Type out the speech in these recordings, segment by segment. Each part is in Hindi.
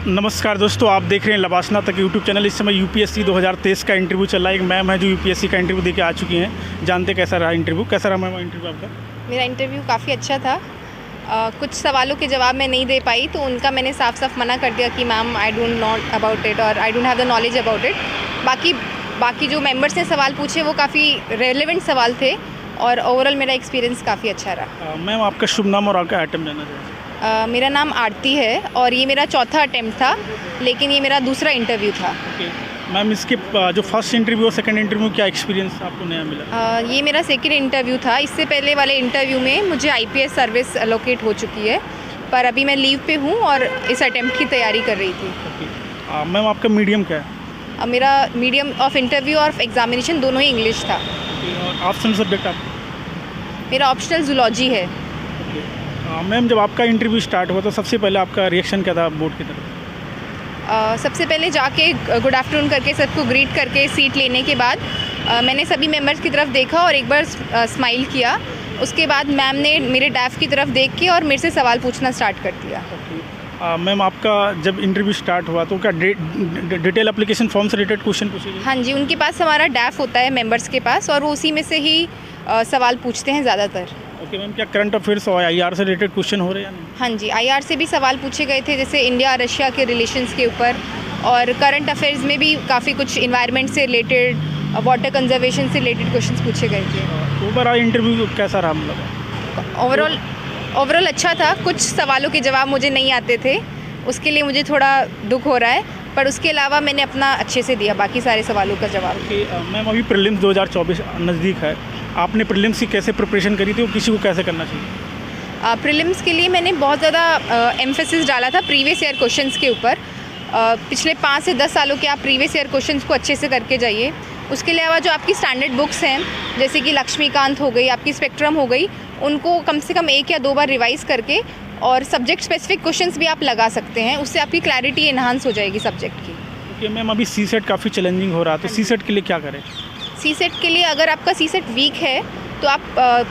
नमस्कार दोस्तों, आप देख रहे हैं लबासना तक यूट्यूब चैनल। इस समय यूपीएससी 2023 का इंटरव्यू चल रहा है। एक मैम है जो यूपीएससी का इंटरव्यू देके आ चुकी हैं। जानते कैसा रहा इंटरव्यू, कैसा रहा मैम इंटरव्यू आपका? मेरा इंटरव्यू काफ़ी अच्छा था। कुछ सवालों के जवाब मैं नहीं दे पाई तो उनका मैंने साफ साफ मना कर दिया कि ma'am I don't know about it और I don't have the knowledge about it. बाकी जो मेंबर्स ने सवाल पूछे वो काफ़ी रेलेवेंट सवाल थे और ओवरऑल मेरा एक्सपीरियंस काफ़ी अच्छा रहा। मैम आपका शुभ नाम और आपका आइटम जानना चाहिए। मेरा नाम आरती है और ये मेरा चौथा अटेम्प्ट था, लेकिन ये मेरा दूसरा इंटरव्यू था। मैम इसके जो फर्स्ट इंटरव्यू और सेकंड इंटरव्यू क्या एक्सपीरियंस आपको नया मिला? ये मेरा सेकंड इंटरव्यू था। इससे पहले वाले इंटरव्यू में मुझे आईपीएस सर्विस एलोकेट हो चुकी है, पर अभी मैं लीव पे हूँ और इस अटेम्प्ट की तैयारी कर रही थी। मैम आपका मीडियम क्या है? मेरा मीडियम ऑफ इंटरव्यू और एग्जामिनेशन दोनों ही इंग्लिश था। और ऑप्शनल सब्जेक्ट आप? मेरा ऑप्शनल जूलॉजी है। मैम जब आपका इंटरव्यू स्टार्ट हुआ तो सबसे पहले आपका रिएक्शन क्या था बोर्ड की तरफ? सबसे पहले जाके गुड आफ्टरनून करके सबको ग्रीट करके सीट लेने के बाद मैंने सभी मेंबर्स की तरफ देखा और एक बार स्माइल किया। उसके बाद मैम ने मेरे डैफ की तरफ देख के और मेरे से सवाल पूछना स्टार्ट कर दिया। मैम आपका जब इंटरव्यू स्टार्ट हुआ तो क्या डिटेल एप्लीकेशन फॉर्म से रिलेटेड क्वेश्चन पूछे गए? हाँ जी, उनके पास हमारा डैफ होता है मेंबर्स के पास और वो उसी में से ही सवाल पूछते हैं ज़्यादातर। ओके मैम, क्या करंट अफेयर्स और आईआर से रिलेटेड क्वेश्चन हो रहे हैं या नहीं? हाँ जी, आईआर से भी सवाल पूछे गए थे, जैसे इंडिया रशिया के रिलेशंस के ऊपर, और करंट अफेयर्स में भी काफ़ी कुछ इन्वायरमेंट से रिलेटेड, वाटर कंजर्वेशन से रिलेटेड क्वेश्चंस पूछे गए थे। ओवरऑल इंटरव्यू कैसा रहा मतलब? ओवरऑल अच्छा था। कुछ सवालों के जवाब मुझे नहीं आते थे, उसके लिए मुझे थोड़ा दुख हो रहा है, पर उसके अलावा मैंने अपना अच्छे से दिया बाकी सारे सवालों का जवाब। मैम अभी प्रीलिम्स 2024 नज़दीक है, आपने प्रीलिम्स की कैसे प्रिपरेशन करी थी और किसी को कैसे करना चाहिए? प्रीलिम्स के लिए मैंने बहुत ज़्यादा एम्फेसिस डाला था प्रीवियस ईयर क्वेश्चंस के ऊपर। पिछले 5 से 10 सालों के आप प्रीवियस ईयर क्वेश्चंस को अच्छे से करके जाइए। उसके अलावा जो आपकी स्टैंडर्ड बुक्स हैं, जैसे कि लक्ष्मीकांत हो गई, आपकी स्पेक्ट्रम हो गई, उनको कम से कम 1 या 2 बार रिवाइज़ करके और सब्जेक्ट स्पेसिफिक क्वेश्चंस भी आप लगा सकते हैं। उससे आपकी क्लैरिटी एनहांस हो जाएगी सब्जेक्ट की। ओके मैम, अभी सीसेट काफ़ी चैलेंजिंग हो रहा है, तो सीसेट के लिए क्या करें? सीसेट के लिए अगर आपका सीसेट वीक है तो आप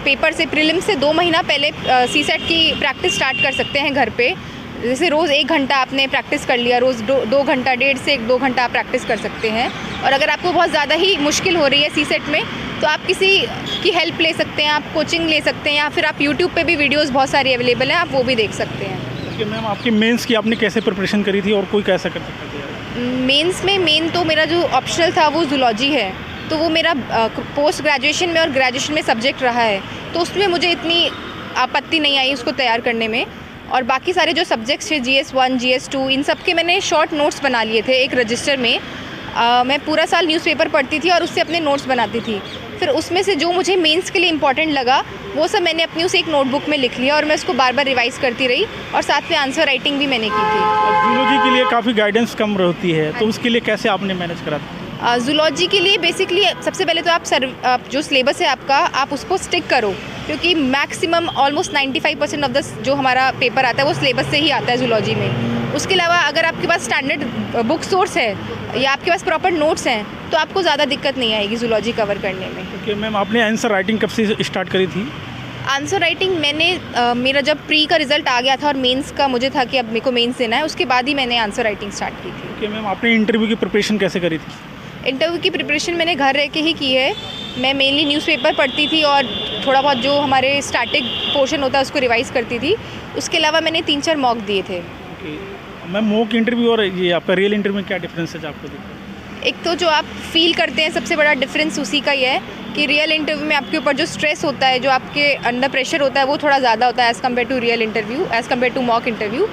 पेपर से प्रीलिम्स से 2 महीना पहले सीसेट की प्रैक्टिस स्टार्ट कर सकते हैं घर पे। जैसे रोज़ 1 घंटा आपने प्रैक्टिस कर लिया, रोज़ 2 घंटा, 1.5 से 2 घंटा आप प्रैक्टिस कर सकते हैं। और अगर आपको बहुत ज़्यादा ही मुश्किल हो रही है सीसेट में तो आप किसी की हेल्प ले सकते हैं, आप कोचिंग ले सकते हैं, या फिर आप यूट्यूब पे भी वीडियोस बहुत सारी अवेलेबल हैं, आप वो भी देख सकते हैं। ओके मैम, आपकी मेंस की आपने कैसे प्रिपरेशन करी थी और कोई कैसा कर सकता है? मेंस में मेन तो मेरा जो ऑप्शनल था वो जूलॉजी है, तो वो मेरा पोस्ट ग्रेजुएशन में और ग्रेजुएशन में सब्जेक्ट रहा है, तो उसमें मुझे इतनी आपत्ति नहीं आई उसको तैयार करने में। और बाकी सारे जो सब्जेक्ट्स थे GS1 GS2 इन सब के मैंने शॉर्ट नोट्स बना लिए थे एक रजिस्टर में। मैं पूरा साल न्यूज़पेपर पढ़ती थी और उससे अपने नोट्स बनाती थी। फिर उसमें से जो मुझे मेंस के लिए इंपॉर्टेंट लगा वो सब मैंने अपनी उस एक नोटबुक में लिख लिया और मैं उसको बार बार रिवाइज करती रही और साथ में आंसर राइटिंग भी मैंने की थी। जूलॉजी के लिए काफ़ी गाइडेंस कम रहती है, तो उसके लिए कैसे आपने मैनेज करा था? जूलॉजी के लिए बेसिकली सबसे पहले तो आप जो सिलेबस है आपका, आप उसको स्टिक करो, क्योंकि मैक्सिमम ऑलमोस्ट 95% ऑफ द जो हमारा पेपर आता है वो सिलेबस से ही आता है जूलॉजी में। उसके अलावा अगर आपके पास स्टैंडर्ड बुक सोर्स है या आपके पास प्रॉपर नोट्स हैं तो आपको ज़्यादा दिक्कत नहीं आएगी जूलॉजी कवर करने में। ओके मैम, आपने आंसर राइटिंग कब से स्टार्ट करी थी? आंसर राइटिंग मैंने मेरा जब प्री का रिजल्ट आ गया था और मेंस का मुझे था कि अब मेरे को मेंस देना है, उसके बाद ही मैंने आंसर राइटिंग स्टार्ट की थी। ओके मैम, आपने इंटरव्यू की प्रिपरेशन कैसे करी थी? इंटरव्यू की प्रिपरेशन मैंने घर रह के ही की है। मैं मेनली न्यूज़पेपर पढ़ती थी और थोड़ा बहुत जो हमारे स्टैटिक पोर्शन होता है उसको रिवाइज़ करती थी। उसके अलावा मैंने 3-4 मॉक दिए थे। ओके मैम, मॉक इंटरव्यू और ये आपका रियल इंटरव्यू में क्या डिफरेंस है आपको दिखता है? एक तो जो आप फील करते हैं सबसे बड़ा डिफरेंस उसी का ही है कि रियल इंटरव्यू में आपके ऊपर जो स्ट्रेस होता है, जो आपके अंडर प्रेशर होता है, वो थोड़ा ज़्यादा होता है as compare to real interview, as compare to mock interview.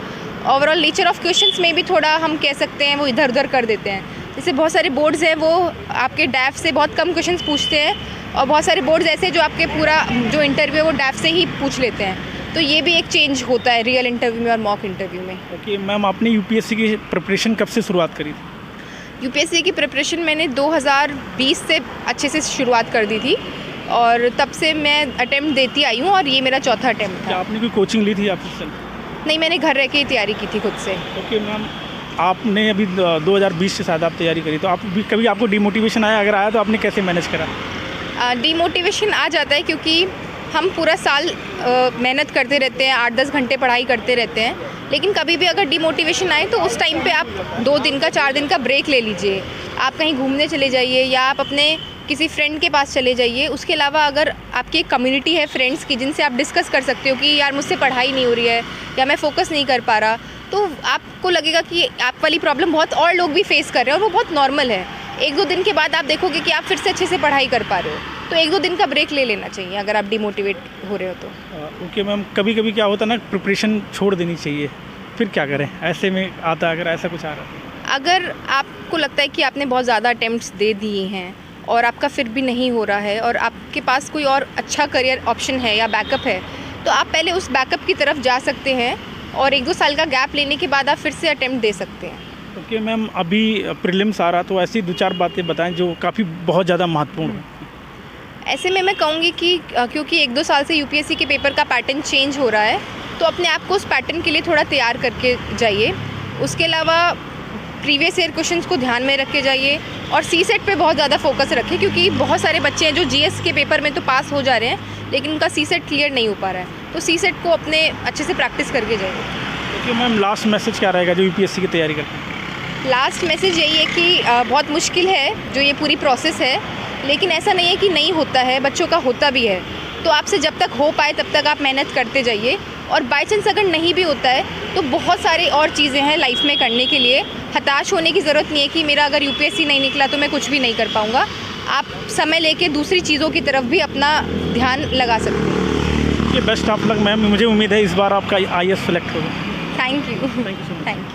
Overall nature of questions में भी थोड़ा हम कह सकते हैं वो इधर उधर कर देते हैं। जैसे बहुत सारे बोर्ड्स हैं वो आपके डैफ से बहुत कम क्वेश्चंस पूछते हैं और बहुत सारे बोर्ड्स ऐसे जो आपके पूरा जो इंटरव्यू है वो डैफ से ही पूछ लेते हैं, तो ये भी एक चेंज होता है रियल इंटरव्यू में और मॉक इंटरव्यू में। ओके मैम, आपने यूपीएससी की प्रिपरेशन कब से शुरुआत करी थी? यूपीएससी की प्रिपरेशन मैंने 2020 से अच्छे से शुरुआत कर दी थी और तब से मैं अटेम्प्ट देती आई हूँ और ये मेरा चौथा अटेम्प्ट था। क्या आपने कोई कोचिंग ली थी आपसे? नहीं, मैंने घर रह के ही तैयारी की थी खुद से। ओके मैम, आपने अभी 2020 से शायद आप तैयारी करी, तो आप भी कभी आपको डिमोटिवेशन आया? अगर आया तो आपने कैसे मैनेज करा? डिमोटिवेशन आ जाता है क्योंकि हम पूरा साल मेहनत करते रहते हैं, 8-10 घंटे पढ़ाई करते रहते हैं, लेकिन कभी भी अगर डिमोटिवेशन आए तो उस टाइम पे आप 2 दिन का 4 दिन का ब्रेक ले लीजिए। आप कहीं घूमने चले जाइए या आप अपने किसी फ्रेंड के पास चले जाइए। उसके अलावा अगर आपकी एक कम्युनिटी है फ्रेंड्स की जिनसे आप डिस्कस कर सकते हो कि यार मुझसे पढ़ाई नहीं हो रही है या मैं फोकस नहीं कर पा रहा, तो आपको लगेगा कि आप वाली प्रॉब्लम बहुत और लोग भी फेस कर रहे हैं और वो बहुत नॉर्मल है। 1-2 दिन के बाद आप देखोगे कि आप फिर से अच्छे से पढ़ाई कर पा रहे हो। तो 1-2 दिन का ब्रेक ले लेना चाहिए अगर आप डिमोटिवेट हो रहे हो तो। ओके मैम, कभी कभी क्या होता है ना, प्रिपरेशन छोड़ देनी चाहिए, फिर क्या करें ऐसे में आता है अगर ऐसा कुछ आ रहा है? अगर आपको लगता है कि आपने बहुत ज़्यादा अटेम्प्ट्स दे दिए हैं और आपका फिर भी नहीं हो रहा है और आपके पास कोई और अच्छा करियर ऑप्शन है या बैकअप है, तो आप पहले उस बैकअप की तरफ जा सकते हैं और 1-2 साल का गैप लेने के बाद आप फिर से अटेम्प्ट दे सकते हैं। ओके मैम, अभी प्रीलिम्स आ रहा, तो ऐसी 2-4 बातें बताएं जो काफ़ी बहुत ज़्यादा महत्वपूर्ण है। ऐसे में मैं कहूँगी कि क्योंकि 1-2 साल से यूपीएससी के पेपर का पैटर्न चेंज हो रहा है, तो अपने आप को उस पैटर्न के लिए थोड़ा तैयार करके जाइए। उसके अलावा प्रीवियस ईयर क्वेश्चंस को ध्यान में रख के जाइए और सीसेट पे बहुत ज़्यादा फोकस रखें, क्योंकि बहुत सारे बच्चे हैं जो जीएस के पेपर में तो पास हो जा रहे हैं लेकिन उनका सीसेट क्लियर नहीं हो पा रहा है, तो सीसेट को अपने अच्छे से प्रैक्टिस करके जाइए। ओके मैम, लास्ट मैसेज क्या रहेगा जो यूपीएससी की तैयारी करते हैं? लास्ट मैसेज यही है कि बहुत मुश्किल है जो ये पूरी प्रोसेस है, लेकिन ऐसा नहीं है कि नहीं होता है, बच्चों का होता भी है। तो आपसे जब तक हो पाए तब तक आप मेहनत करते जाइए और बाय चांस अगर नहीं भी होता है तो बहुत सारी और चीज़ें हैं लाइफ में करने के लिए। हताश होने की ज़रूरत नहीं है कि मेरा अगर यूपीएससी नहीं निकला तो मैं कुछ भी नहीं कर पाऊँगा। आप समय लेके दूसरी चीज़ों की तरफ भी अपना ध्यान लगा सकते हैं। ये बेस्ट ऑफ लक मैम, मुझे उम्मीद है इस बार आपका आईएएस सेलेक्ट होगा। Thank you. Thank you so much. Thank you.